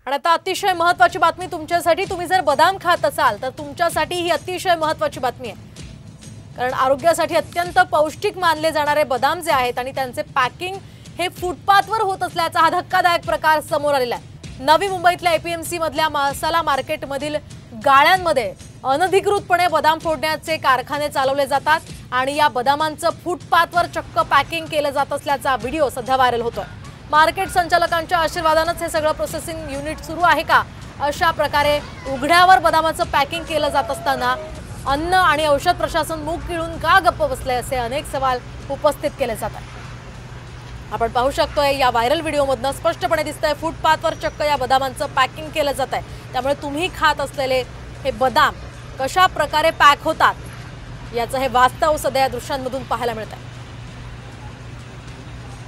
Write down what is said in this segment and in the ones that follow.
आणि आता अतिशय महत्त्वाची बातमी तुमच्यासाठी, तुम्ही जर बदाम खात असाल तर तुमच्यासाठी ही अतिशय महत्त्वाची बातमी आहे। कारण आरोग्यासाठी अत्यंत पौष्टिक मानले जाणारे बदाम जे आहेत आणि त्यांचे पॅकिंग हे फुटपाथवर होत असल्याचा हा धक्कादायक प्रकार समोर आलेला आहे। नवी मुंबईतल्या एपीएमसी मधल्या मसाला मार्केटमधील गाळ्यांमध्ये अनधिकृतपणे बदाम फोडण्याचे कारखाने चालवले जातात आणि या बदामांचं फुटपाथवर चक्क पॅकिंग केलं जात असल्याचा व्हिडिओ सध्या व्हायरल होतोय। मार्केट संचालकांच्या आशीर्वादानेच हे सगळं प्रोसेसिंग युनिट सुरू आहे का? अशा प्रकारे उघड्यावर बदामाचं पॅकिंग केलं जात असताना अन्न आणि औषध प्रशासन मूग गिळून का गप्प बसले असे अनेक सवाल उपस्थित केले जात आहेत। आपण पाहू शकतोय या व्हायरल व्हिडिओमधनं स्पष्टपणे दिसतंय फुटपाथवर चक्क या बदामांचं पॅकिंग केलं जात आहे। त्यामुळे तुम्ही खात असलेले हे बदाम कशा प्रकारे पॅक होतात याचं हे वास्तव सध्या या दृश्यांमधून पाहायला मिळतंय।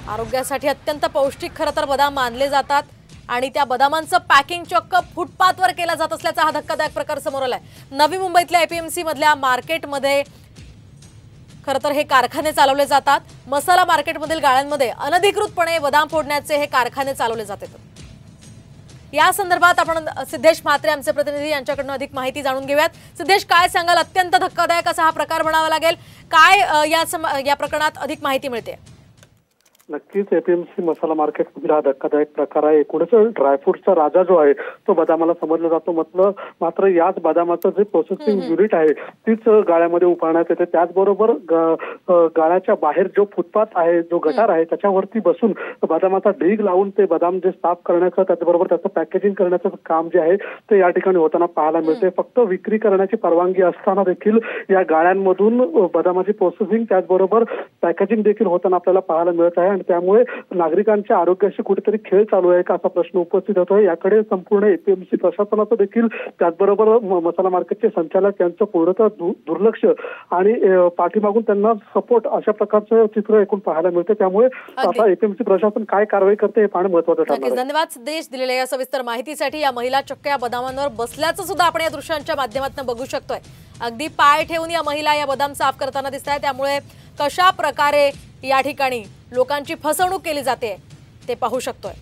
आरोग्यासाठी अत्यंत पौष्टिक खरं तर बदाम मानले जातात आणि त्या बदामांचं पॅकिंग चक्क फुटपाथवर केला जात असल्याचा हा धक्कादायक प्रकार समोर आलाय। नवी मुंबईतल्या एपीएमसी मधल्या मार्केटमध्ये खरं तर हे कारखाने चालवले जातात। मसाला मार्केटमधील गाळ्यांमध्ये अनधिकृतपणे बदाम फोडण्याचे हे कारखाने चालवले जातात। या संदर्भात आपण सिद्धेश म्हात्रे आमचे प्रतिनिधी यांच्याकडून अधिक माहिती जाणून घेऊयात। सिद्धेश, काय सांगाल? अत्यंत धक्कादायक असा हा प्रकार म्हणावा लागेल। काय या प्रकरणात अधिक माहिती मिळते? नक्कीच एपीएमसी मसाला मार्केटमधील हा धक्कादायक प्रकार आहे। एकूणच ड्रायफ्रूटचा राजा जो आहे तो बदामाला समजला जातो। मात्र याच बदामाचं जे प्रोसेसिंग युनिट आहे तीच गाळ्यामध्ये उभारण्यात येते। त्याचबरोबर गाळ्याच्या बाहेर जो फुटपाथ आहे, जो गटार आहे, त्याच्यावरती बसून बदामाचा ढीग लावून ते बदाम जे साफ करण्याचं, त्याचबरोबर त्याचं पॅकेजिंग करण्याचं काम जे आहे ते या ठिकाणी होताना पाहायला मिळते। फक्त विक्री करण्याची परवानगी असताना देखील या गाळ्यांमधून बदामाची प्रोसेसिंग त्याचबरोबर पॅकेजिंग देखील होताना आपल्याला पाहायला मिळत आहे। त्यामुळे नागरिकांच्या आरोग्याशी कुठेतरी खेळ चालू आहे का असा प्रश्न उपस्थित होतोय। याकडे संपूर्ण एपीएमसी प्रशासनाचं देखील, त्याचबरोबर मसाला मार्केटचे संचालक यांचं पूर्णतः दुर्लक्ष आणि पाठीमागून त्यांना सपोर्ट अशा प्रकारचं चित्र एकूण पाहायला मिळते। त्यामुळे आता एपीएमसी प्रशासन काय कारवाई करते हे पाहणं महत्त्वाचं ठरणार आहे। धन्यवाद सिद्धेश दिलेल्या या सविस्तर माहितीसाठी। या महिला चक्क या बदामांवर बसल्याचं सुद्धा आपण या दृश्यांच्या माध्यमातून बघू शकतोय। अगदी पाय ठेवून या महिला या बदाम साफ करताना दिसतायत। त्यामुळे कशा प्रकारे या ठिकाणी लोकांची फसवणूक केली जाते ते पाहू शकतोय।